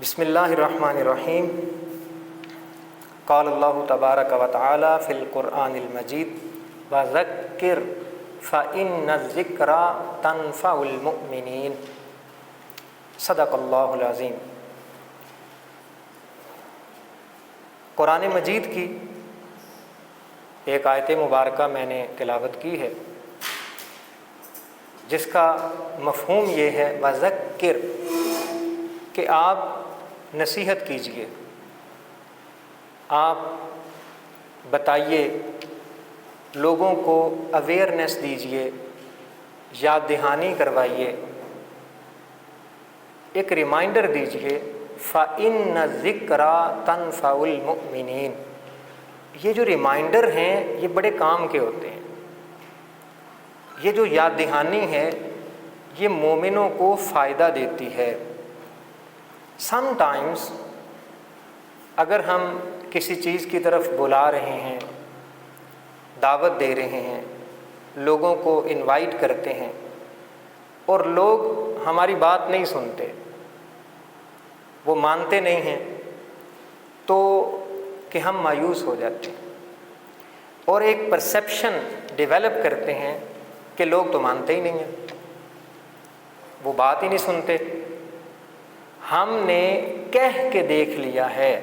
بسم اللہ الرحمن الرحیم قال اللہ تبارک و تعالی فی القرآن المجید وذکر فإن الذکری تنفع المؤمنین۔ صدق اللہ العظیم۔ قرآن مجید کی ایک آیت مبارکہ میں نے تلاوت کی ہے جس کا مفہوم یہ ہے وذکر، کہ آپ نصیحت کیجئے، آپ بتائیے، لوگوں کو اویئرنیس دیجئے، یاد دہانی کروائیے، ایک ریمائنڈر دیجئے۔ فَإِنَّ الذِّكْرَىٰ تَنفَعُ الْمُؤْمِنِينَ۔ یہ جو ریمائنڈر ہیں یہ بڑے کام کے ہوتے ہیں۔ یہ جو یاد دہانی ہے یہ مومنوں کو فائدہ دیتی ہے۔ سم ٹائمز اگر ہم کسی چیز کی طرف بلا رہے ہیں، دعوت دے رہے ہیں، لوگوں کو انوائٹ کرتے ہیں اور لوگ ہماری بات نہیں سنتے، وہ مانتے نہیں ہیں، تو کہ ہم مایوس ہو جاتے ہیں اور ایک پرسیپشن ڈیولپ کرتے ہیں کہ لوگ تو مانتے ہی نہیں ہیں، وہ بات ہی نہیں سنتے۔ ہم نے کہہ کے دیکھ لیا ہے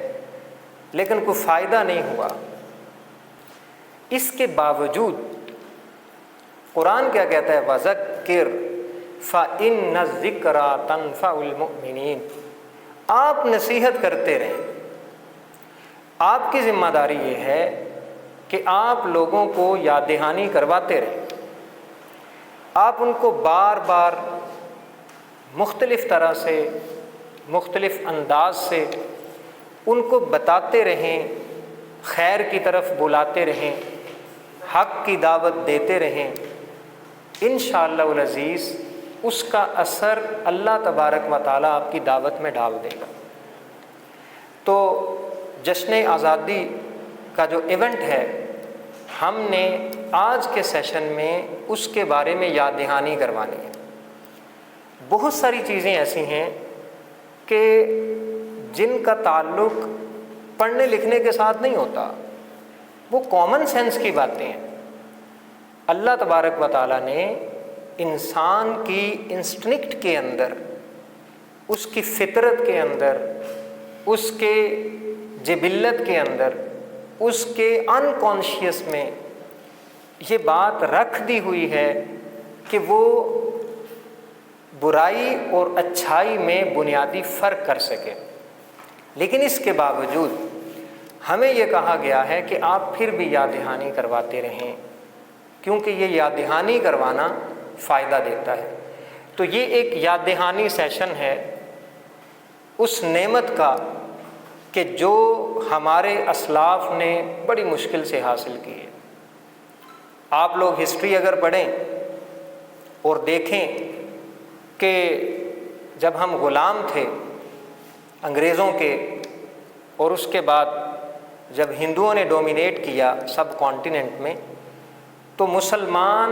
لیکن کوئی فائدہ نہیں ہوا۔ اس کے باوجود قرآن کیا کہتا ہے؟ وَذَكِّرْ فَإِنَّ الذِّكْرَىٰ تَنفَعُ الْمُؤْمِنِينَ۔ آپ نصیحت کرتے رہیں۔ آپ کی ذمہ داری یہ ہے کہ آپ لوگوں کو یاد دہانی کرواتے رہیں۔ آپ ان کو بار بار مختلف طرح سے، مختلف انداز سے ان کو بتاتے رہیں، خیر کی طرف بلاتے رہیں، حق کی دعوت دیتے رہیں۔ انشاءاللہ العزیز اس کا اثر اللہ تبارک و تعالیٰ آپ کی دعوت میں ڈال دے گا۔ تو جشن آزادی کا جو ایونٹ ہے، ہم نے آج کے سیشن میں اس کے بارے میں یاد دہانی کروانی ہے۔ بہت ساری چیزیں ایسی ہیں کہ جن کا تعلق پڑھنے لکھنے کے ساتھ نہیں ہوتا، وہ کامن سینس کی باتیں ہیں۔ اللہ تبارک و تعالیٰ نے انسان کی انسٹنکٹ کے اندر، اس کی فطرت کے اندر، اس کے جبلت کے اندر، اس کے انکانشیس میں یہ بات رکھ دی ہوئی ہے کہ وہ برائی اور اچھائی میں بنیادی فرق کر سکے۔ لیکن اس کے باوجود ہمیں یہ کہا گیا ہے کہ آپ پھر بھی یاد دہانی کرواتے رہیں، کیونکہ یہ یاد دہانی کروانا فائدہ دیتا ہے۔ تو یہ ایک یاد دہانی سیشن ہے اس نعمت کا کہ جو ہمارے اسلاف نے بڑی مشکل سے حاصل کی ہے۔ آپ لوگ ہسٹری اگر پڑھیں اور دیکھیں کہ جب ہم غلام تھے انگریزوں کے، اور اس کے بعد جب ہندوؤں نے ڈومینیٹ کیا سب کانٹیننٹ میں، تو مسلمان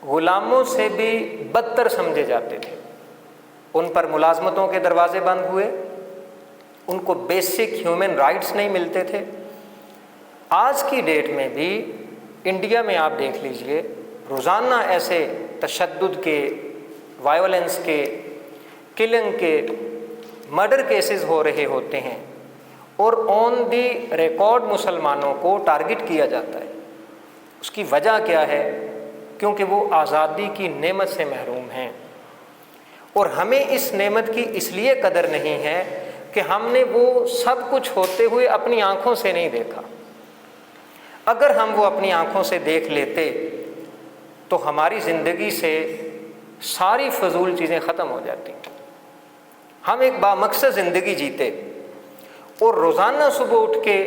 غلاموں سے بھی بدتر سمجھے جاتے تھے۔ ان پر ملازمتوں کے دروازے بند ہوئے، ان کو بیسک ہیومن رائٹس نہیں ملتے تھے۔ آج کی ڈیٹ میں بھی انڈیا میں آپ دیکھ لیجئے، روزانہ ایسے تشدد کے، وائیولنس کے، کلنگ کے، مرڈر کیسز ہو رہے ہوتے ہیں، اور آن دی ریکارڈ مسلمانوں کو ٹارگٹ کیا جاتا ہے۔ اس کی وجہ کیا ہے؟ کیونکہ وہ آزادی کی نعمت سے محروم ہیں، اور ہمیں اس نعمت کی اس لیے قدر نہیں ہے کہ ہم نے وہ سب کچھ ہوتے ہوئے اپنی آنکھوں سے نہیں دیکھا۔ اگر ہم وہ اپنی آنکھوں سے دیکھ لیتے تو ہماری زندگی سے ساری فضول چیزیں ختم ہو جاتی۔ ہم ایک بامقصد زندگی جیتے اور روزانہ صبح اٹھ کے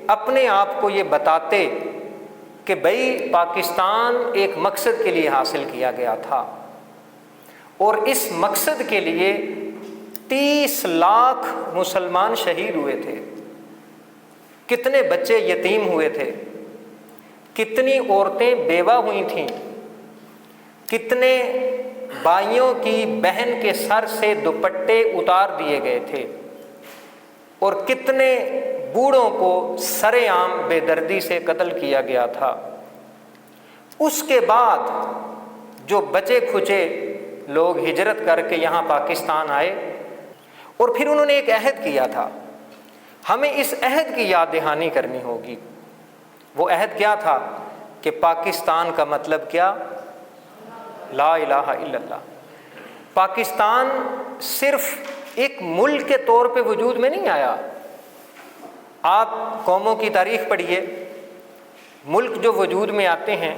اپنے آپ کو یہ بتاتے کہ بھئی پاکستان ایک مقصد کے لیے حاصل کیا گیا تھا، اور اس مقصد کے لیے 30 لاکھ مسلمان شہید ہوئے تھے، کتنے بچے یتیم ہوئے تھے، کتنی عورتیں بیوہ ہوئی تھیں، کتنے بھائیوں کی بہن کے سر سے دوپٹے اتار دیے گئے تھے اور کتنے بوڑھوں کو سر عام بے دردی سے قتل کیا گیا تھا۔ اس کے بعد جو بچے کھچے لوگ ہجرت کر کے یہاں پاکستان آئے اور پھر انہوں نے ایک عہد کیا تھا، ہمیں اس عہد کی یاد دہانی کرنی ہوگی۔ وہ عہد کیا تھا کہ پاکستان کا مطلب کیا؟ لا الہ الا اللہ۔ پاکستان صرف ایک ملک کے طور پہ وجود میں نہیں آیا۔ آپ قوموں کی تاریخ پڑھیے، ملک جو وجود میں آتے ہیں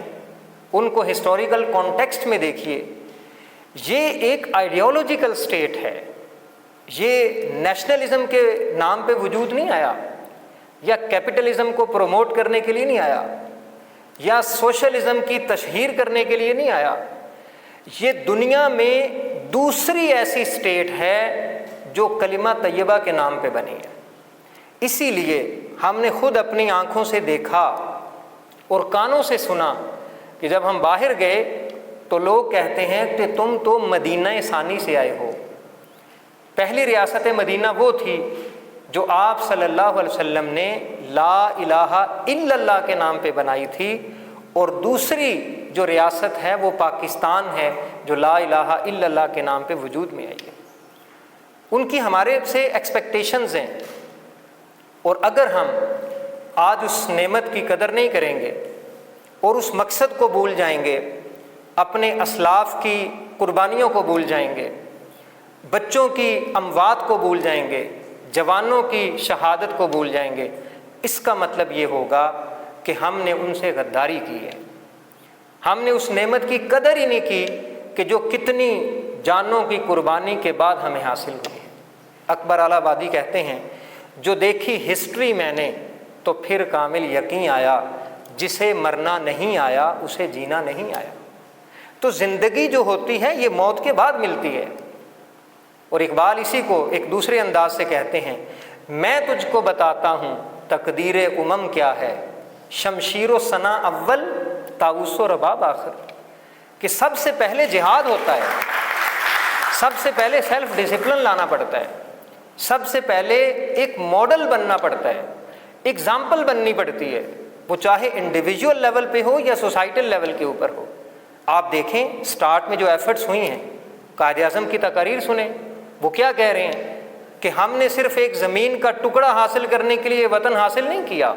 ان کو ہسٹوریکل کانٹیکسٹ میں دیکھیے، یہ ایک آئیڈیالوجیکل سٹیٹ ہے، یہ نیشنلزم کے نام پہ وجود نہیں آیا، یا کیپٹلزم کو پروموٹ کرنے کے لیے نہیں آیا، یا سوشلزم کی تشہیر کرنے کے لیے نہیں آیا۔ یہ دنیا میں دوسری ایسی سٹیٹ ہے جو کلمہ طیبہ کے نام پہ بنی ہے۔ اسی لیے ہم نے خود اپنی آنکھوں سے دیکھا اور کانوں سے سنا کہ جب ہم باہر گئے تو لوگ کہتے ہیں کہ تم تو مدینہ ثانی سے آئے ہو۔ پہلی ریاست مدینہ وہ تھی جو آپ صلی اللہ علیہ وسلم نے لا الہ الا اللہ کے نام پہ بنائی تھی، اور دوسری جو ریاست ہے وہ پاکستان ہے جو لا الہ الا اللہ کے نام پہ وجود میں آئی ہے۔ ان کی ہمارے سے ایکسپیکٹیشنز ہیں، اور اگر ہم آج اس نعمت کی قدر نہیں کریں گے اور اس مقصد کو بھول جائیں گے، اپنے اسلاف کی قربانیوں کو بھول جائیں گے، بچوں کی اموات کو بھول جائیں گے، جوانوں کی شہادت کو بھول جائیں گے، اس کا مطلب یہ ہوگا کہ ہم نے ان سے غداری کی ہے، ہم نے اس نعمت کی قدر ہی نہیں کی کہ جو کتنی جانوں کی قربانی کے بعد ہمیں حاصل ہوئی ہے۔ اکبر الہ آبادی کہتے ہیں، جو دیکھی ہسٹری میں نے تو پھر کامل یقین آیا، جسے مرنا نہیں آیا اسے جینا نہیں آیا۔ تو زندگی جو ہوتی ہے یہ موت کے بعد ملتی ہے، اور اقبال اسی کو ایک دوسرے انداز سے کہتے ہیں، میں تجھ کو بتاتا ہوں تقدیر امم کیا ہے، شمشیر و ثنا اول طاؤس و رباب آخر، کہ سب سے پہلے جہاد ہوتا ہے، سب سے پہلے سیلف ڈسپلن لانا پڑتا ہے، سب سے پہلے ایک ماڈل بننا پڑتا ہے، ایگزامپل بننی پڑتی ہے، وہ چاہے انڈیویجول لیول پہ ہو یا سوسائٹل لیول کے اوپر ہو۔ آپ دیکھیں سٹارٹ میں جو ایفرٹس ہوئی ہیں، قائد اعظم کی تقاریر سنیں، وہ کیا کہہ رہے ہیں کہ ہم نے صرف ایک زمین کا ٹکڑا حاصل کرنے کے لیے وطن حاصل نہیں کیا،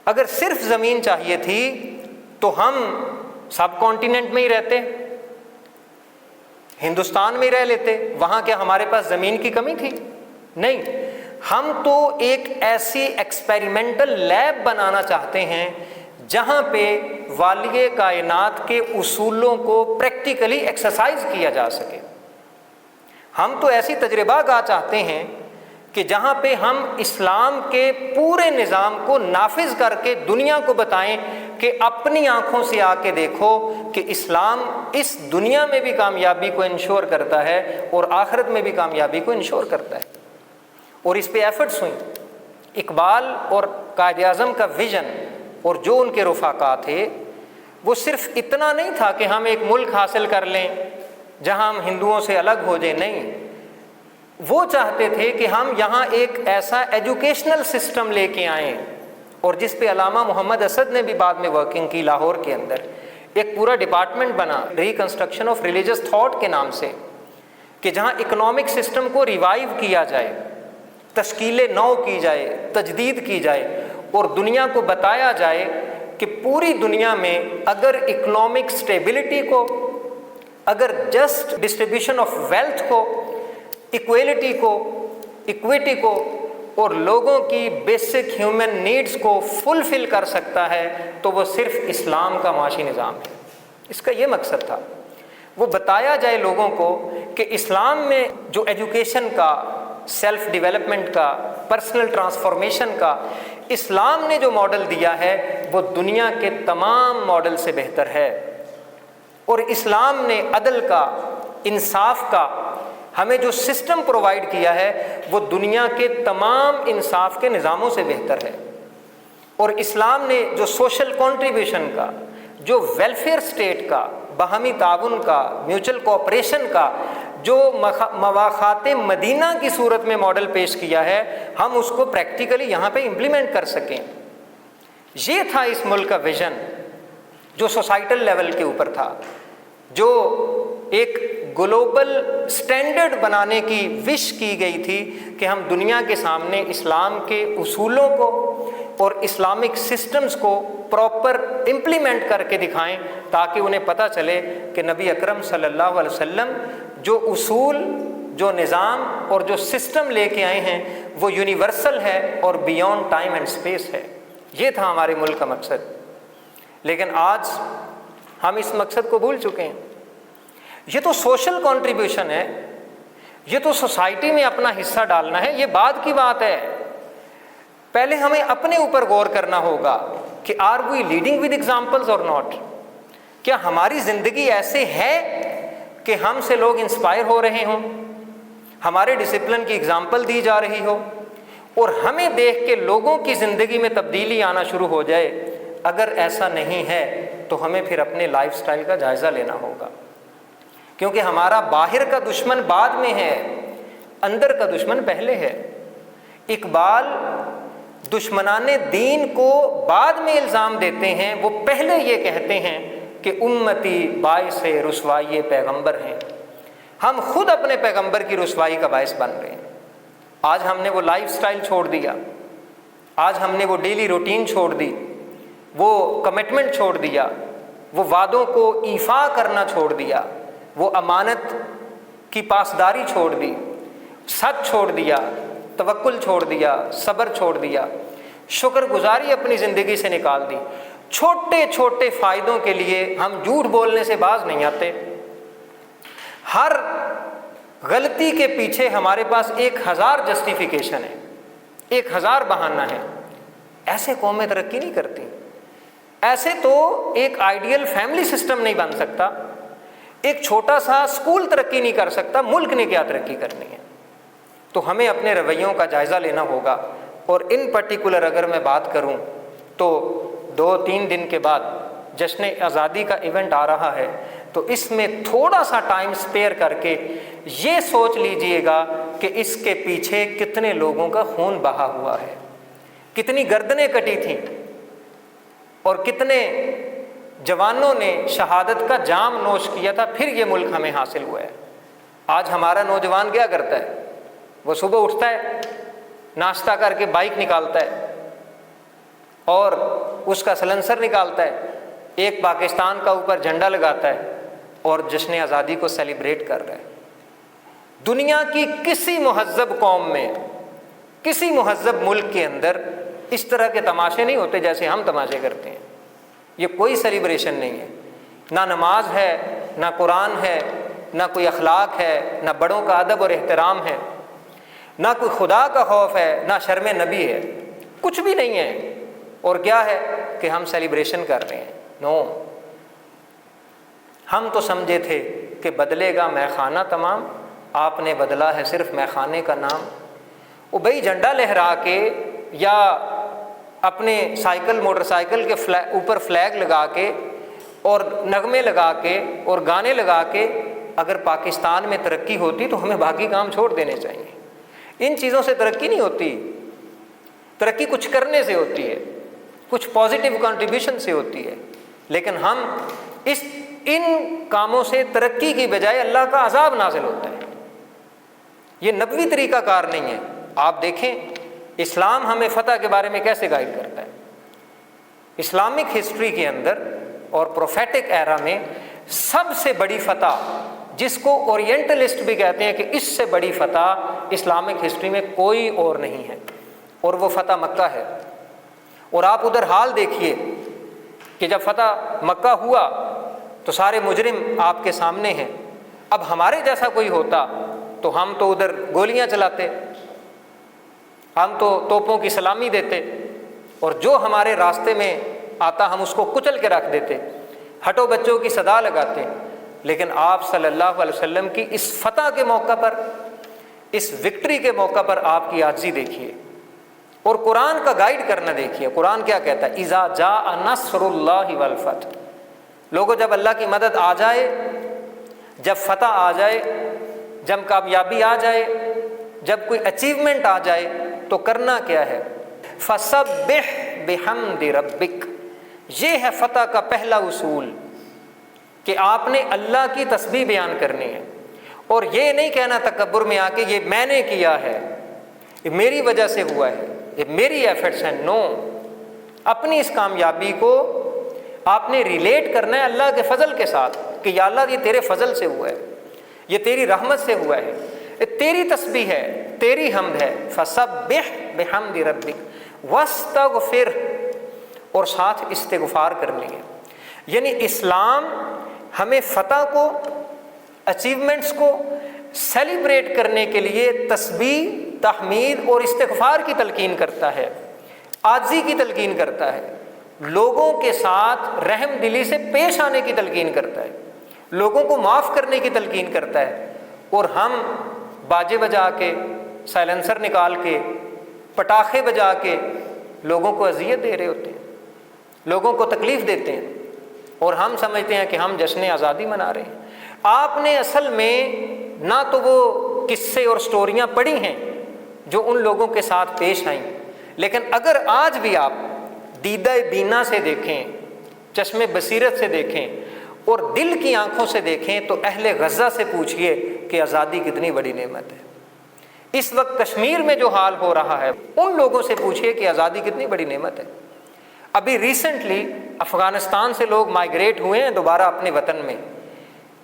اگر صرف زمین چاہیے تھی تو ہم سب کانٹیننٹ میں ہی رہتے، ہندوستان میں ہی رہ لیتے، وہاں کیا ہمارے پاس زمین کی کمی تھی؟ نہیں، ہم تو ایک ایسی ایکسپیریمنٹل لیب بنانا چاہتے ہیں جہاں پہ والی کائنات کے اصولوں کو پریکٹیکلی ایکسرسائز کیا جا سکے۔ ہم تو ایسی تجربہ گاہ چاہتے ہیں کہ جہاں پہ ہم اسلام کے پورے نظام کو نافذ کر کے دنیا کو بتائیں کہ اپنی آنکھوں سے آ کے دیکھو کہ اسلام اس دنیا میں بھی کامیابی کو انشور کرتا ہے اور آخرت میں بھی کامیابی کو انشور کرتا ہے، اور اس پہ ایفرٹس ہوئیں۔ اقبال اور قائد اعظم کا ویژن اور جو ان کے رفقا تھے، وہ صرف اتنا نہیں تھا کہ ہم ایک ملک حاصل کر لیں جہاں ہم ہندوؤں سے الگ ہو جائیں، نہیں، وہ چاہتے تھے کہ ہم یہاں ایک ایسا ایجوکیشنل سسٹم لے کے آئیں، اور جس پہ علامہ محمد اسد نے بھی بعد میں ورکنگ کی لاہور کے اندر، ایک پورا ڈپارٹمنٹ بنا ریکنسٹرکشن آف ریلیجس تھاٹ کے نام سے، کہ جہاں اکنامک سسٹم کو ریوائیو کیا جائے، تشکیل نو کی جائے، تجدید کی جائے، اور دنیا کو بتایا جائے کہ پوری دنیا میں اگر اکنامک سٹیبلٹی کو، اگر جسٹ ڈسٹریبیوشن آف ویلتھ کو، ایکویلٹی کو، ایکویٹی کو، اور لوگوں کی بیسک ہیومن نیڈز کو فلفل کر سکتا ہے تو وہ صرف اسلام کا معاشی نظام ہے۔ اس کا یہ مقصد تھا، وہ بتایا جائے لوگوں کو کہ اسلام میں جو ایجوکیشن کا، سیلف ڈیولپمنٹ کا، پرسنل ٹرانسفارمیشن کا اسلام نے جو ماڈل دیا ہے وہ دنیا کے تمام ماڈل سے بہتر ہے، اور اسلام نے عدل کا، انصاف کا ہمیں جو سسٹم پرووائڈ کیا ہے وہ دنیا کے تمام انصاف کے نظاموں سے بہتر ہے، اور اسلام نے جو سوشل کنٹریبیوشن کا، جو ویلفیئر سٹیٹ کا، باہمی تعاون کا، میوچل کوآپریشن کا جو مواخات مدینہ کی صورت میں ماڈل پیش کیا ہے، ہم اس کو پریکٹیکلی یہاں پہ امپلیمنٹ کر سکیں۔ یہ تھا اس ملک کا ویژن جو سوسائٹل لیول کے اوپر تھا، جو ایک گلوبل سٹینڈرڈ بنانے کی وش کی گئی تھی کہ ہم دنیا کے سامنے اسلام کے اصولوں کو اور اسلامک سسٹمز کو پراپر امپلیمنٹ کر کے دکھائیں، تاکہ انہیں پتہ چلے کہ نبی اکرم صلی اللہ علیہ وسلم جو اصول، جو نظام اور جو سسٹم لے کے آئے ہیں وہ یونیورسل ہے اور بیونڈ ٹائم اینڈ اسپیس ہے۔ یہ تھا ہمارے ملک کا مقصد، لیکن آج ہم اس مقصد کو بھول چکے ہیں۔ یہ تو سوشل کنٹریبیوشن ہے، یہ تو سوسائٹی میں اپنا حصہ ڈالنا ہے، یہ بعد کی بات ہے۔ پہلے ہمیں اپنے اوپر غور کرنا ہوگا کہ are we leading with examples or not? کیا ہماری زندگی ایسے ہے کہ ہم سے لوگ انسپائر ہو رہے ہوں، ہمارے ڈسپلن کی ایگزامپل دی جا رہی ہو اور ہمیں دیکھ کے لوگوں کی زندگی میں تبدیلی آنا شروع ہو جائے؟ اگر ایسا نہیں ہے تو ہمیں پھر اپنے لائف سٹائل کا جائزہ لینا ہوگا، کیونکہ ہمارا باہر کا دشمن بعد میں ہے، اندر کا دشمن پہلے ہے۔ اقبال دشمنان دین کو بعد میں الزام دیتے ہیں، وہ پہلے یہ کہتے ہیں کہ امتی باعث رسوائی پیغمبر ہیں۔ ہم خود اپنے پیغمبر کی رسوائی کا باعث بن رہے ہیں۔ آج ہم نے وہ لائف سٹائل چھوڑ دیا، آج ہم نے وہ ڈیلی روٹین چھوڑ دی، وہ کمٹمنٹ چھوڑ دیا، وہ وعدوں کو ایفا کرنا چھوڑ دیا، وہ امانت کی پاسداری چھوڑ دی، سچ چھوڑ دیا، توکل چھوڑ دیا، صبر چھوڑ دیا، شکر گزاری اپنی زندگی سے نکال دی۔ چھوٹے چھوٹے فائدوں کے لیے ہم جھوٹ بولنے سے باز نہیں آتے۔ ہر غلطی کے پیچھے ہمارے پاس 1000 جسٹیفیکیشن ہے، 1000 بہانہ ہے۔ ایسے قومیں ترقی نہیں کرتی، ایسے تو ایک آئیڈیل فیملی سسٹم نہیں بن سکتا، ایک چھوٹا سا اسکول ترقی نہیں کر سکتا، ملک نے کیا ترقی کرنی ہے؟ تو ہمیں اپنے رویوں کا جائزہ لینا ہوگا۔ اور ان پرٹیکولر اگر میں بات کروں تو 2-3 دن کے بعد جشن آزادی کا ایونٹ آ رہا ہے، تو اس میں تھوڑا سا ٹائم سپیئر کر کے یہ سوچ لیجئے گا کہ اس کے پیچھے کتنے لوگوں کا خون بہا ہوا ہے، کتنی گردنیں کٹی تھیں اور کتنے جوانوں نے شہادت کا جام نوش کیا تھا، پھر یہ ملک ہمیں حاصل ہوا ہے۔ آج ہمارا نوجوان کیا کرتا ہے؟ وہ صبح اٹھتا ہے، ناشتہ کر کے بائک نکالتا ہے اور اس کا سلنسر نکالتا ہے، ایک پاکستان کا اوپر جھنڈا لگاتا ہے اور جشن آزادی کو سیلیبریٹ کر رہا ہے۔ دنیا کی کسی مہذب قوم میں، کسی مہذب ملک کے اندر اس طرح کے تماشے نہیں ہوتے جیسے ہم تماشے کرتے ہیں۔ یہ کوئی سیلیبریشن نہیں ہے، نہ نماز ہے، نہ قرآن ہے، نہ کوئی اخلاق ہے، نہ بڑوں کا ادب اور احترام ہے، نہ کوئی خدا کا خوف ہے، نہ شرم نبی ہے، کچھ بھی نہیں ہے۔ اور کیا ہے کہ ہم سیلیبریشن کر رہے ہیں؟ نو، ہم تو سمجھے تھے کہ بدلے گا مے خانہ تمام، آپ نے بدلا ہے صرف مے خانے کا نام۔ وہ بھائی جھنڈا لہرا کے یا اپنے سائیکل موٹر سائیکل کے اوپر فلیگ لگا کے اور نغمے لگا کے اور گانے لگا کے اگر پاکستان میں ترقی ہوتی تو ہمیں باقی کام چھوڑ دینے چاہیے۔ ان چیزوں سے ترقی نہیں ہوتی، ترقی کچھ کرنے سے ہوتی ہے، کچھ پازیٹیو کنٹریبیوشن سے ہوتی ہے۔ لیکن ہم ان کاموں سے ترقی کی بجائے اللہ کا عذاب نازل ہوتا ہے۔ یہ نبوی طریقہ کار نہیں ہے۔ آپ دیکھیں اسلام ہمیں فتح کے بارے میں کیسے گائیڈ کرتا ہے۔ اسلامک ہسٹری کے اندر اور پروفیٹک ایرا میں سب سے بڑی فتح، جس کو اورینٹلسٹ بھی کہتے ہیں کہ اس سے بڑی فتح اسلامک ہسٹری میں کوئی اور نہیں ہے، اور وہ فتح مکہ ہے۔ اور آپ ادھر حال دیکھیے کہ جب فتح مکہ ہوا تو سارے مجرم آپ کے سامنے ہیں۔ اب ہمارے جیسا کوئی ہوتا تو ہم تو ادھر گولیاں چلاتے، ہم تو توپوں کی سلامی دیتے، اور جو ہمارے راستے میں آتا ہم اس کو کچل کے رکھ دیتے، ہٹو بچوں کی صدا لگاتے۔ لیکن آپ صلی اللہ علیہ وسلم کی اس فتح کے موقع پر، اس وکٹری کے موقع پر آپ کی عاجزی دیکھیے اور قرآن کا گائیڈ کرنا دیکھیے۔ قرآن کیا کہتا ہے؟ اذا جاء نصر اللہ والفتح، لوگوں جب اللہ کی مدد آ جائے، جب فتح آ جائے، جب کامیابی آ جائے، جب کوئی اچیومنٹ آ جائے تو کرنا کیا ہے؟ فسبح بحمد ربک، یہ ہے فتح کا پہلا اصول کہ آپ نے اللہ کی تسبیح بیان کرنی ہے، اور یہ نہیں کہنا تکبر میں آ کے یہ میں نے کیا ہے، یہ میری وجہ سے ہوا ہے، یہ میری ایفرٹس ہیں۔ نو، اپنی اس کامیابی کو آپ نے ریلیٹ کرنا ہے اللہ کے فضل کے ساتھ کہ یا اللہ یہ تیرے فضل سے ہوا ہے، یہ تیری رحمت سے ہوا ہے، یہ تیری تسبیح ہے، تیری حمد ہے۔ فسبح بحمد ربک واستغفر، اور ساتھ استغفار کرنی ہے۔ یعنی اسلام ہمیں فتح کو، اچیومنٹس کو سیلیبریٹ کرنے کے لیے تسبیح، تحمید اور استغفار کی تلقین کرتا ہے، عاجزی کی تلقین کرتا ہے، لوگوں کے ساتھ رحم دلی سے پیش آنے کی تلقین کرتا ہے، لوگوں کو معاف کرنے کی تلقین کرتا ہے۔ اور ہم باجے بجا کے، سائلنسر نکال کے، پٹاخے بجا کے لوگوں کو اذیت دے رہے ہوتے ہیں، لوگوں کو تکلیف دیتے ہیں، اور ہم سمجھتے ہیں کہ ہم جشن آزادی منا رہے ہیں۔ آپ نے اصل میں نہ تو وہ قصے اور سٹوریاں پڑھی ہیں جو ان لوگوں کے ساتھ پیش آئیں، لیکن اگر آج بھی آپ دیدہ بینا سے دیکھیں، چشم بصیرت سے دیکھیں اور دل کی آنکھوں سے دیکھیں تو اہل غزہ سے پوچھئے کہ آزادی کتنی بڑی نعمت ہے۔ اس وقت کشمیر میں جو حال ہو رہا ہے ان لوگوں سے پوچھئے کہ آزادی کتنی بڑی نعمت ہے۔ ابھی ریسنٹلی افغانستان سے لوگ مائیگریٹ ہوئے ہیں دوبارہ اپنے وطن میں،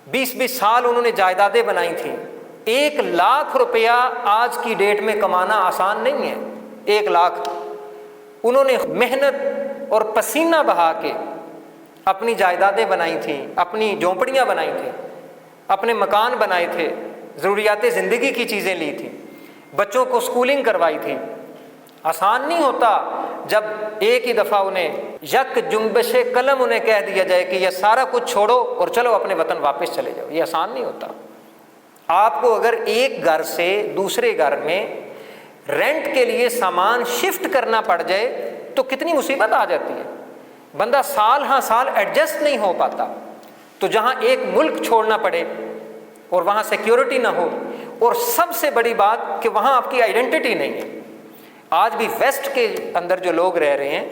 20 سال انہوں نے جائیدادیں بنائی تھیں۔ 1 لاکھ روپیہ آج کی ڈیٹ میں کمانا آسان نہیں ہے۔ 1 لاکھ انہوں نے محنت اور پسینہ بہا کے اپنی جائیدادیں بنائی تھیں، اپنی جھونپڑیاں بنائی تھیں، اپنے مکان بنائے تھے، ضروریات زندگی کی چیزیں لی تھیں، بچوں کو سکولنگ کروائی تھی۔ آسان نہیں ہوتا جب ایک ہی دفعہ انہیں یک جنبش قلم انہیں کہہ دیا جائے کہ یہ سارا کچھ چھوڑو اور چلو اپنے وطن واپس چلے جاؤ۔ یہ آسان نہیں ہوتا۔ آپ کو اگر ایک گھر سے دوسرے گھر میں رینٹ کے لیے سامان شفٹ کرنا پڑ جائے تو کتنی مصیبت آ جاتی ہے، بندہ سال ہاں سال ایڈجسٹ نہیں ہو پاتا۔ تو جہاں ایک ملک چھوڑنا پڑے اور وہاں سیکیورٹی نہ ہو، اور سب سے بڑی بات کہ وہاں آپ کی آئیڈینٹی نہیں ہے۔ آج بھی ویسٹ کے اندر جو لوگ رہ رہے ہیں،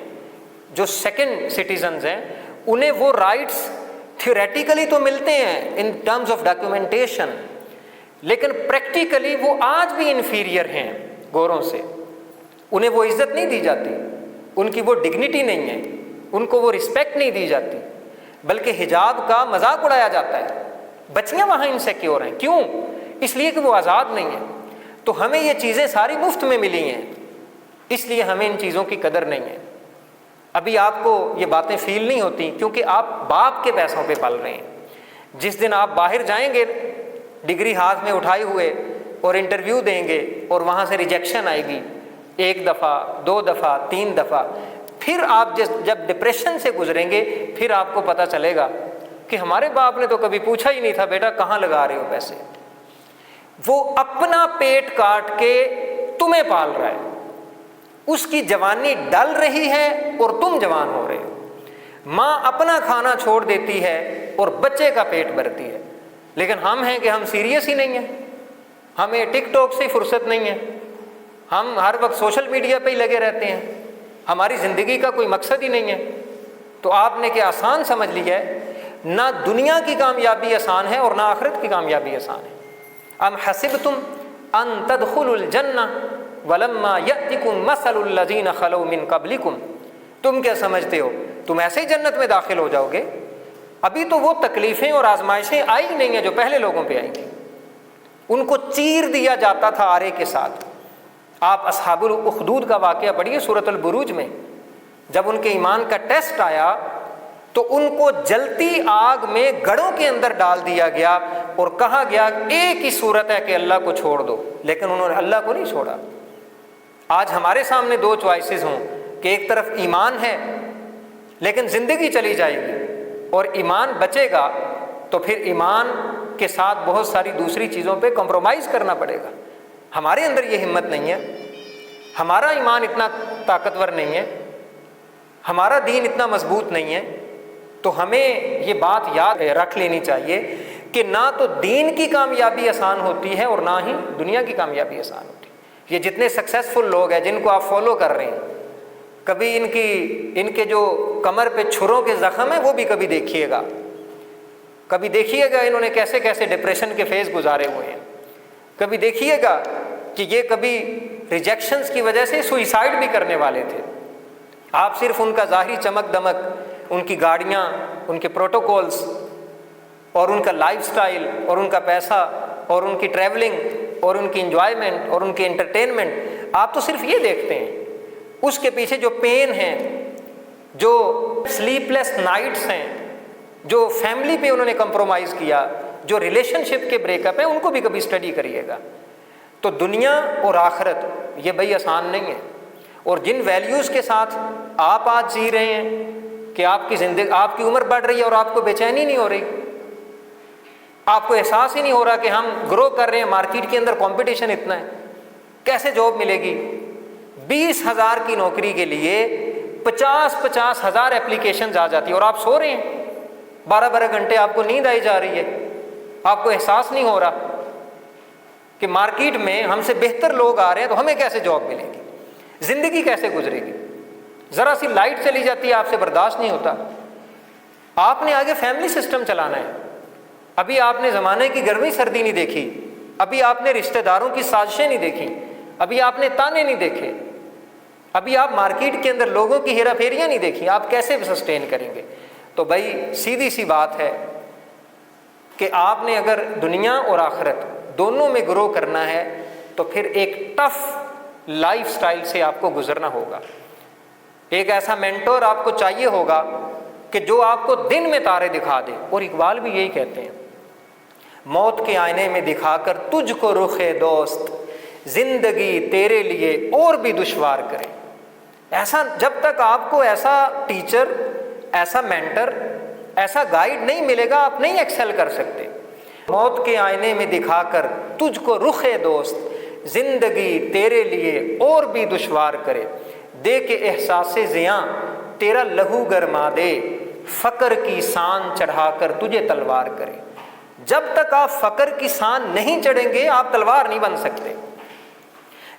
جو سیکنڈ سٹیزنز ہیں، انہیں وہ رائٹس تھیوریٹیکلی تو ملتے ہیں ان ٹرمز آف ڈاکیومنٹیشن، لیکن پریکٹیکلی وہ آج بھی انفیریئر ہیں گوروں سے۔ انہیں وہ عزت نہیں دی جاتی، ان کی وہ ڈگنیٹی نہیں ہے، ان کو وہ رسپیکٹ نہیں دی جاتی، بلکہ حجاب کا مذاق اڑایا جاتا ہے۔ بچیاں وہاں انسیکیور ہیں، کیوں؟ اس لیے کہ وہ آزاد نہیں ہیں۔ تو ہمیں یہ چیزیں ساری مفت میں ملی ہیں، اس لیے ہمیں ان چیزوں کی قدر نہیں ہے۔ ابھی آپ کو یہ باتیں فیل نہیں ہوتی کیونکہ آپ باپ کے پیسوں پہ پل رہے ہیں۔ جس دن آپ باہر جائیں گے ڈگری ہاتھ میں اٹھائے ہوئے اور انٹرویو دیں گے اور وہاں سے ریجیکشن آئے گی 1 دفعہ 2 دفعہ 3 دفعہ، پھر آپ جب ڈپریشن سے گزریں گے پھر آپ کو پتہ چلے گا کہ ہمارے باپ نے تو کبھی پوچھا ہی نہیں تھا بیٹا کہاں لگا رہے ہو پیسے۔ وہ اپنا پیٹ کاٹ کے تمہیں پال رہا ہے، اس کی جوانی ڈل رہی ہے اور تم جوان ہو رہے ہو۔ ماں اپنا کھانا چھوڑ دیتی ہے اور بچے کا پیٹ بھرتی ہے، لیکن ہم ہیں کہ ہم سیریس ہی نہیں ہیں، ہمیں ٹک ٹاک سے فرصت نہیں ہے، ہم ہر وقت سوشل میڈیا پہ ہی لگے رہتے ہیں، ہماری زندگی کا کوئی مقصد ہی نہیں ہے۔ تو آپ نے کہ آسان سمجھ لیا ہے، نہ دنیا کی کامیابی آسان ہے اور نہ آخرت کی کامیابی آسان ہے۔ ام حسبتم ان تدخلوا الجنہ ولما یأتکم مثل الذین خلوا من قبلکم، تم کیا سمجھتے ہو تم ایسے ہی جنت میں داخل ہو جاؤ گے؟ ابھی تو وہ تکلیفیں اور آزمائشیں آئی نہیں ہیں جو پہلے لوگوں پہ آئی تھیں، ان کو چیر دیا جاتا تھا آرے کے ساتھ۔ آپ اصحاب الاخدود کا واقعہ پڑھیے سورۃ البروج میں، جب ان کے ایمان کا ٹیسٹ آیا تو ان کو جلتی آگ میں گڑھوں کے اندر ڈال دیا گیا اور کہا گیا ایک ہی صورت ہے کہ اللہ کو چھوڑ دو، لیکن انہوں نے اللہ کو نہیں چھوڑا۔ آج ہمارے سامنے 2 چوائسز ہوں کہ ایک طرف ایمان ہے لیکن زندگی چلی جائے گی، اور ایمان بچے گا تو پھر ایمان کے ساتھ بہت ساری دوسری چیزوں پہ کمپرومائز کرنا پڑے گا۔ ہمارے اندر یہ ہمت نہیں ہے، ہمارا ایمان اتنا طاقتور نہیں ہے، ہمارا دین اتنا مضبوط نہیں ہے تو ہمیں یہ بات یاد رکھ لینی چاہیے کہ نہ تو دین کی کامیابی آسان ہوتی ہے اور نہ ہی دنیا کی کامیابی آسان ہوتی ہے۔ یہ جتنے سکسیزفل لوگ ہیں جن کو آپ فالو کر رہے ہیں، کبھی ان کے جو کمر پہ چھروں کے زخم ہیں وہ بھی کبھی دیکھیے گا، کبھی دیکھیے گا انہوں نے کیسے کیسے ڈپریشن کے فیز گزارے ہوئے ہیں، کبھی دیکھیے گا کہ یہ کبھی ریجیکشنز کی وجہ سے سوئسائڈ بھی کرنے والے تھے۔ آپ صرف ان کا ظاہری چمک دمک، ان کی گاڑیاں، ان کے پروٹوکولز اور ان کا لائف سٹائل اور ان کا پیسہ اور ان کی ٹریولنگ اور ان کی انجوائمنٹ اور ان کی انٹرٹینمنٹ، آپ تو صرف یہ دیکھتے ہیں۔ اس کے پیچھے جو پین ہیں، جو سلیپ لیس نائٹس ہیں، جو فیملی پہ انہوں نے کمپرومائز کیا، جو ریلیشن شپ کے بریک اپ ہیں، ان کو بھی کبھی اسٹڈی کریے گا۔ تو دنیا اور آخرت یہ بھائی آسان نہیں ہے، اور جن ویلیوز کے ساتھ آپ آج جی رہے ہیں کہ آپ کی زندگی، آپ کی عمر بڑھ رہی ہے اور آپ کو بے چینی نہیں ہو رہی، آپ کو احساس ہی نہیں ہو رہا کہ ہم گرو کر رہے ہیں، مارکیٹ کے اندر کمپٹیشن اتنا ہے، کیسے جاب ملے گی؟ 20,000 کی نوکری کے لیے 50,000 اپلیکیشنز آ جاتی ہے اور آپ سو رہے ہیں 12 گھنٹے، آپ کو نیند آئی جا رہی ہے، آپ کو احساس نہیں ہو رہا کہ مارکیٹ میں ہم سے بہتر لوگ آ رہے ہیں، تو ہمیں کیسے جاب ملے گی؟ زندگی کیسے گزرے گی؟ ذرا سی لائٹ چلی جاتی ہے آپ سے برداشت نہیں ہوتا۔ آپ نے آگے فیملی سسٹم چلانا ہے، ابھی آپ نے زمانے کی گرمی سردی نہیں دیکھی، ابھی آپ نے رشتہ داروں کی سازشیں نہیں دیکھی، ابھی آپ نے تانے نہیں دیکھے، ابھی آپ مارکیٹ کے اندر لوگوں کی ہیرا پھیریاں نہیں دیکھی، آپ کیسے سسٹین کریں گے؟ تو بھائی سیدھی سی بات ہے کہ آپ نے اگر دنیا اور آخرت دونوں میں گرو کرنا ہے تو پھر ایک ٹف لائف سٹائل سے آپ کو گزرنا ہوگا۔ ایک ایسا مینٹور آپ کو چاہیے ہوگا کہ جو آپ کو دن میں تارے دکھا دے، اور اقبال بھی یہی کہتے ہیں، موت کے آئینے میں دکھا کر تجھ کو رخ دوست، زندگی تیرے لیے اور بھی دشوار کرے۔ ایسا جب تک آپ کو ایسا ٹیچر، ایسا مینٹر، ایسا گائیڈ نہیں ملے گا، آپ نہیں ایکسل کر سکتے۔ موت کے آئینے میں دکھا کر تجھ کو رخ دوست، زندگی تیرے لیے اور بھی دشوار کرے، دے کے احساس زیاں تیرا لہو گرما دے، فقر کی سان چڑھا کر تجھے تلوار کرے۔ جب تک آپ فقر کی سان نہیں چڑھیں گے آپ تلوار نہیں بن سکتے،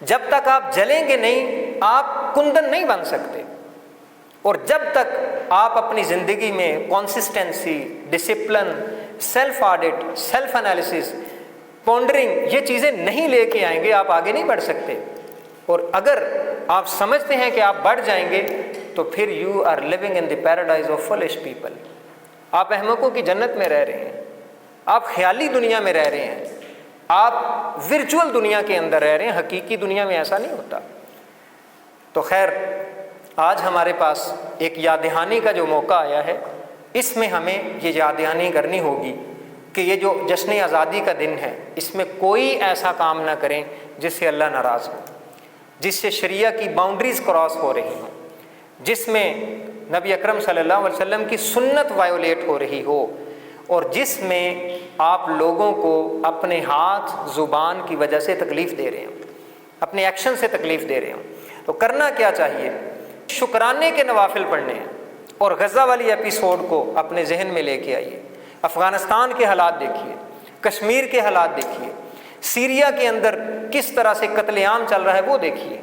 جب تک آپ جلیں گے نہیں آپ کندن نہیں بن سکتے، اور جب تک آپ اپنی زندگی میں consistency, discipline, self audit, self analysis, pondering, یہ چیزیں نہیں لے کے آئیں گے آپ آگے نہیں بڑھ سکتے۔ اور اگر آپ سمجھتے ہیں کہ آپ بڑھ جائیں گے تو پھر you are living in the paradise of foolish people, آپ احمقوں کی جنت میں رہ رہے ہیں، آپ خیالی دنیا میں رہ رہے ہیں، آپ ورچوئل دنیا کے اندر رہ رہے ہیں، حقیقی دنیا میں ایسا نہیں ہوتا۔ تو خیر، آج ہمارے پاس ایک یاد دہانی کا جو موقع آیا ہے، اس میں ہمیں یہ یاد دہانی کرنی ہوگی کہ یہ جو جشن آزادی کا دن ہے، اس میں کوئی ایسا کام نہ کریں جس سے اللہ ناراض ہو، جس سے شریعہ کی باؤنڈریز کراس ہو رہی ہوں، جس میں نبی اکرم صلی اللہ علیہ وسلم کی سنت وائیولیٹ ہو رہی ہو، اور جس میں آپ لوگوں کو اپنے ہاتھ زبان کی وجہ سے تکلیف دے رہے ہوں، اپنے ایکشن سے تکلیف دے رہے ہوں۔ تو کرنا کیا چاہیے؟ شکرانے کے نوافل پڑھنے ہیں، اور غزہ والی ایپیسوڈ کو اپنے ذہن میں لے کے آئیے، افغانستان کے حالات دیکھیے، کشمیر کے حالات دیکھیے، سیریا کے اندر کس طرح سے قتل عام چل رہا ہے وہ دیکھیے۔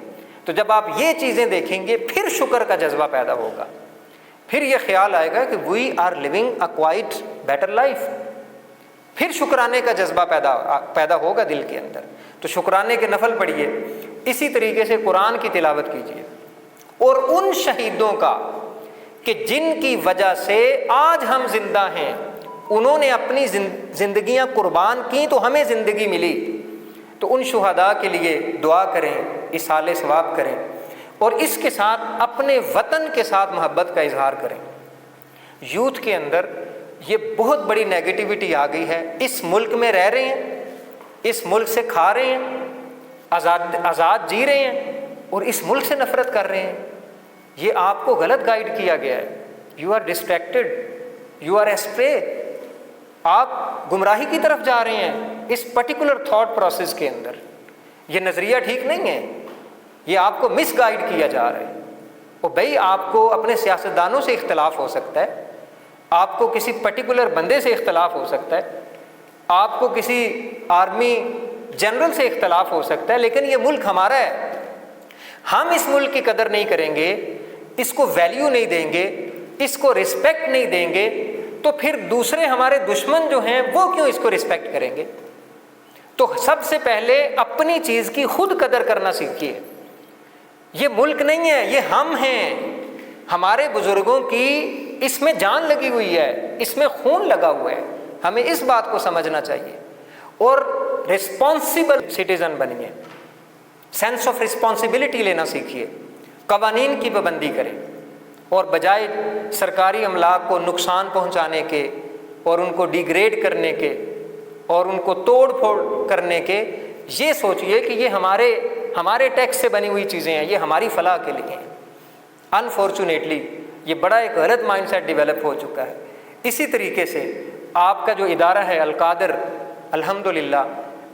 تو جب آپ یہ چیزیں دیکھیں گے پھر شکر کا جذبہ پیدا ہوگا، پھر یہ خیال آئے گا کہ we are living a quite better life, پھر شکرانے کا جذبہ پیدا ہوگا دل کے اندر۔ تو شکرانے کے نفل پڑھیے، اسی طریقے سے قرآن کی تلاوت کیجیے، اور ان شہیدوں کا کہ جن کی وجہ سے آج ہم زندہ ہیں، انہوں نے اپنی زندگیاں قربان کی تو ہمیں زندگی ملی، تو ان شہداء کے لیے دعا کریں، اصالِ ثواب کریں، اور اس کے ساتھ اپنے وطن کے ساتھ محبت کا اظہار کریں۔ یوتھ کے اندر یہ بہت بڑی نیگیٹیوٹی آ گئی ہے، اس ملک میں رہ رہے ہیں، اس ملک سے کھا رہے ہیں، آزاد جی رہے ہیں، اور اس ملک سے نفرت کر رہے ہیں۔ یہ آپ کو غلط گائیڈ کیا گیا ہے، you are distracted, you are astray, آپ گمراہی کی طرف جا رہے ہیں اس پرٹیکولر تھاٹ پروسیس کے اندر۔ یہ نظریہ ٹھیک نہیں ہے، یہ آپ کو مس گائیڈ کیا جا رہا ہے۔ اور بھائی آپ کو اپنے سیاستدانوں سے اختلاف ہو سکتا ہے، آپ کو کسی پرٹیکولر بندے سے اختلاف ہو سکتا ہے، آپ کو کسی آرمی جنرل سے اختلاف ہو سکتا ہے، لیکن یہ ملک ہمارا ہے۔ ہم اس ملک کی قدر نہیں کریں گے، اس کو ویلیو نہیں دیں گے، اس کو رسپیکٹ نہیں دیں گے، تو پھر دوسرے ہمارے دشمن جو ہیں وہ کیوں اس کو رسپیکٹ کریں گے؟ تو سب سے پہلے اپنی چیز کی خود قدر کرنا سیکھیے۔ یہ ملک نہیں ہے، یہ ہم ہیں۔ ہمارے بزرگوں کی اس میں جان لگی ہوئی ہے، اس میں خون لگا ہوا ہے، ہمیں اس بات کو سمجھنا چاہیے اور رسپانسیبل سٹیزن بنیے، سینس آف رسپانسبلٹی لینا سیکھیے، قوانین کی پابندی کریں، اور بجائے سرکاری املاک کو نقصان پہنچانے کے اور ان کو ڈیگریڈ کرنے کے اور ان کو توڑ پھوڑ کرنے کے، یہ سوچئے کہ یہ ہمارے ٹیکس سے بنی ہوئی چیزیں ہیں، یہ ہماری فلاح کے لیے ہیں۔ انفارچونیٹلی یہ بڑا ایک غلط مائنڈ سیٹ ڈیولپ ہو چکا ہے۔ اسی طریقے سے آپ کا جو ادارہ ہے القادر، الحمدللہ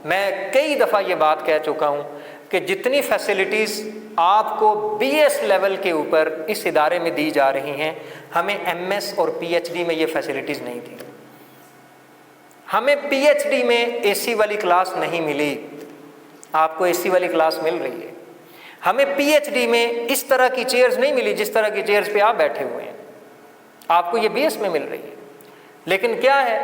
میں کئی دفعہ یہ بات کہہ چکا ہوں کہ جتنی فیسلٹیز آپ کو بی ایس لیول کے اوپر اس ادارے میں دی جا رہی ہیں، ہمیں ایم ایس اور پی ایچ ڈی میں یہ فیسلٹیز نہیں تھی۔ ہمیں پی ایچ ڈی میں اے سی والی کلاس نہیں ملی، آپ کو اے سی والی کلاس مل رہی ہے۔ ہمیں پی ایچ ڈی میں اس طرح کی چیئرز نہیں ملی جس طرح کی چیئرز پہ آپ بیٹھے ہوئے ہیں، آپ کو یہ بی ایس میں مل رہی ہے۔ لیکن کیا ہے،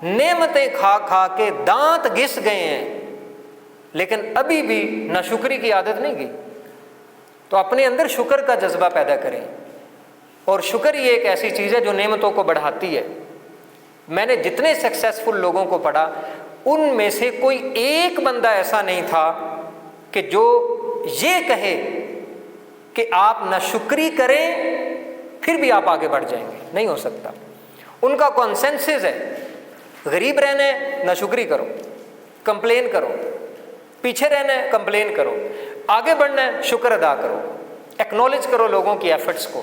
نعمتیں کھا کھا کے دانت گھس گئے ہیں، لیکن ابھی بھی ناشکری کی عادت نہیں گئی۔ تو اپنے اندر شکر کا جذبہ پیدا کریں، اور شکر یہ ایک ایسی چیز ہے جو نعمتوں کو بڑھاتی ہے۔ میں نے جتنے سکسیسفل لوگوں کو پڑھا، ان میں سے کوئی ایک بندہ ایسا نہیں تھا کہ جو یہ کہے کہ آپ ناشکری کریں پھر بھی آپ آگے بڑھ جائیں گے، نہیں ہو سکتا۔ ان کا کنسنسس ہے، غریب رہنا ہے ناشکری کرو، کمپلین کرو، پیچھے رہنا ہے کمپلین کرو، آگے بڑھنا ہے شکر ادا کرو، ایکنالج کرو لوگوں کی ایفرٹس کو۔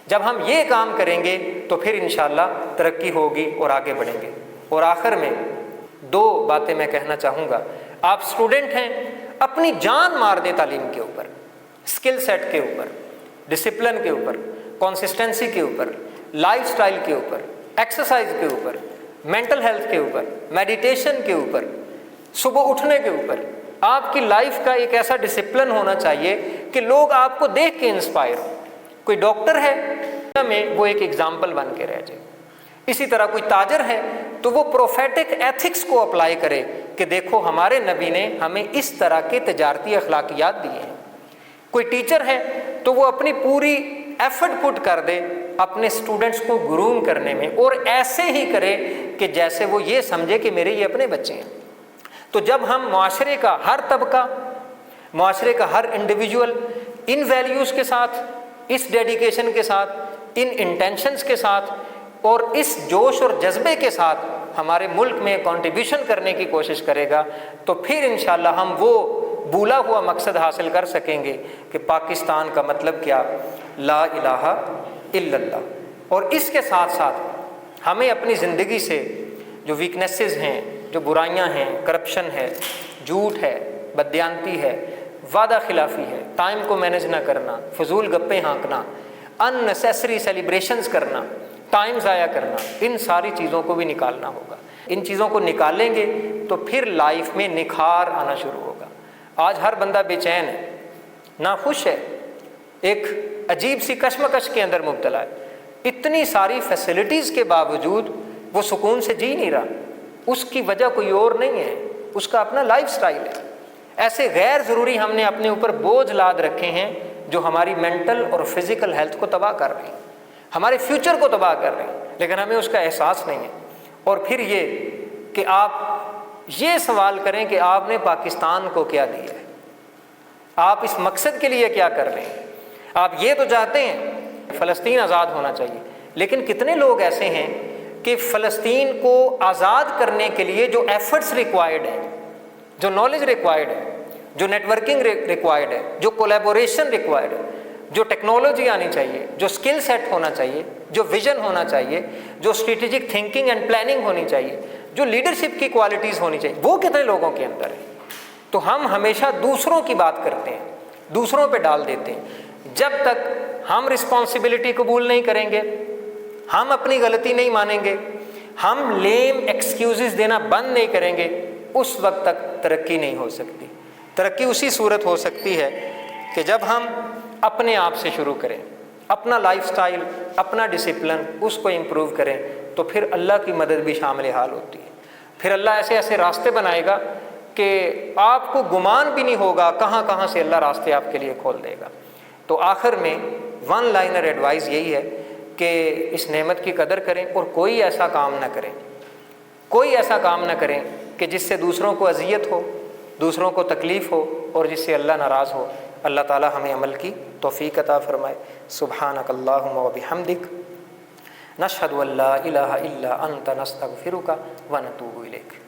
جب ہم یہ کام کریں گے تو پھر انشاءاللہ ترقی ہوگی اور آگے بڑھیں گے۔ اور آخر میں دو باتیں میں کہنا چاہوں گا۔ آپ اسٹوڈنٹ ہیں، اپنی جان مار دیں تعلیم کے اوپر، اسکل سیٹ کے اوپر، ڈسپلن کے اوپر، کنسسٹنسی کے اوپر، لائف سٹائل کے اوپر، ایکسرسائز کے اوپر، مینٹل ہیلتھ کے اوپر، میڈیٹیشن کے اوپر، صبح اٹھنے کے اوپر۔ آپ کی لائف کا ایک ایسا ڈسپلن ہونا چاہیے کہ لوگ آپ کو دیکھ کے انسپائر ہوں۔ کوئی ڈاکٹر ہے میں وہ ایک ایگزامپل بن کے رہ جائے، اسی طرح کوئی تاجر ہے تو وہ پروفیٹک ایتھکس کو اپلائی کرے کہ دیکھو ہمارے نبی نے ہمیں اس طرح کے تجارتی اخلاقیات دی ہیں۔ کوئی ٹیچر ہے تو وہ اپنی پوری ایفرٹ پٹ کر دے اپنے اسٹوڈنٹس کو گروم کرنے میں، اور ایسے ہی کرے کہ جیسے وہ یہ سمجھے کہ میرے یہ اپنے بچے ہیں۔ تو جب ہم معاشرے کا ہر طبقہ، معاشرے کا ہر انڈیویجول ان ویلیوز کے ساتھ، اس ڈیڈیکیشن کے ساتھ، ان انٹینشنز کے ساتھ اور اس جوش اور جذبے کے ساتھ ہمارے ملک میں کنٹریبیوشن کرنے کی کوشش کرے گا، تو پھر انشاءاللہ ہم وہ بھولا ہوا مقصد حاصل کر سکیں گے کہ پاکستان کا مطلب کیا، لا الہ الا اللہ۔ اور اس کے ساتھ ساتھ ہمیں اپنی زندگی سے جو ویکنیسز ہیں، جو برائیاں ہیں، کرپشن ہے، جھوٹ ہے، بددیانتی ہے، وعدہ خلافی ہے، ٹائم کو مینیج نہ کرنا، فضول گپیں ہانکنا، ان نیسیسری سیلیبریشنز کرنا، ٹائم ضائع کرنا، ان ساری چیزوں کو بھی نکالنا ہوگا۔ ان چیزوں کو نکالیں گے تو پھر لائف میں نکھار آنا شروع ہوگا۔ آج ہر بندہ بے چین ہے، ناخوش ہے، ایک عجیب سی کشمکش کے اندر مبتلا ہے۔ اتنی ساری فیسلٹیز کے باوجود وہ سکون سے جی نہیں رہا۔ اس کی وجہ کوئی اور نہیں ہے، اس کا اپنا لائف سٹائل ہے۔ ایسے غیر ضروری ہم نے اپنے اوپر بوجھ لاد رکھے ہیں جو ہماری مینٹل اور فزیکل ہیلتھ کو تباہ کر رہے ہیں، ہمارے فیوچر کو تباہ کر رہے ہیں، لیکن ہمیں اس کا احساس نہیں ہے۔ اور پھر یہ کہ آپ یہ سوال کریں کہ آپ نے پاکستان کو کیا دیا ہے، آپ اس مقصد کے لیے کیا کر رہے ہیں۔ آپ یہ تو چاہتے ہیں فلسطین آزاد ہونا چاہیے، لیکن کتنے لوگ ایسے ہیں کہ فلسطین کو آزاد کرنے کے لیے جو ایفرٹس ریکوائرڈ ہیں، جو نالج ریکوائرڈ ہے، جو نیٹ ورکنگ ریکوائرڈ ہے، جو کولیبوریشن ریکوائرڈ ہے، جو ٹیکنالوجی آنی چاہیے، جو سکل سیٹ ہونا چاہیے، جو ویژن ہونا چاہیے، جو اسٹریٹجک تھنکنگ اینڈ پلاننگ ہونی چاہیے، جو لیڈرشپ کی کوالٹیز ہونی چاہیے، وہ کتنے لوگوں کے اندر ہے۔ تو ہم ہمیشہ دوسروں کی بات کرتے ہیں، دوسروں پہ ڈال دیتے ہیں۔ جب تک ہم رسپانسبلٹی قبول نہیں کریں گے، ہم اپنی غلطی نہیں مانیں گے، ہم لیم ایکسکیوزز دینا بند نہیں کریں گے، اس وقت تک ترقی نہیں ہو سکتی۔ ترقی اسی صورت ہو سکتی ہے کہ جب ہم اپنے آپ سے شروع کریں، اپنا لائف سٹائل، اپنا ڈسپلن اس کو امپروو کریں، تو پھر اللہ کی مدد بھی شامل حال ہوتی ہے۔ پھر اللہ ایسے ایسے راستے بنائے گا کہ آپ کو گمان بھی نہیں ہوگا کہاں کہاں سے اللہ راستے آپ کے لیے کھول دے گا۔ تو آخر میں ون لائنر ایڈوائز یہی ہے کہ اس نعمت کی قدر کریں اور کوئی ایسا کام نہ کریں، کوئی ایسا کام نہ کریں کہ جس سے دوسروں کو اذیت ہو، دوسروں کو تکلیف ہو اور جس سے اللہ ناراض ہو۔ اللہ تعالی ہمیں عمل کی توفیق عطا فرمائے۔ سبحانک اللہم و بحمدک، نشہد ان لا الہ الا انت، نستغفرک و نتوب الیک۔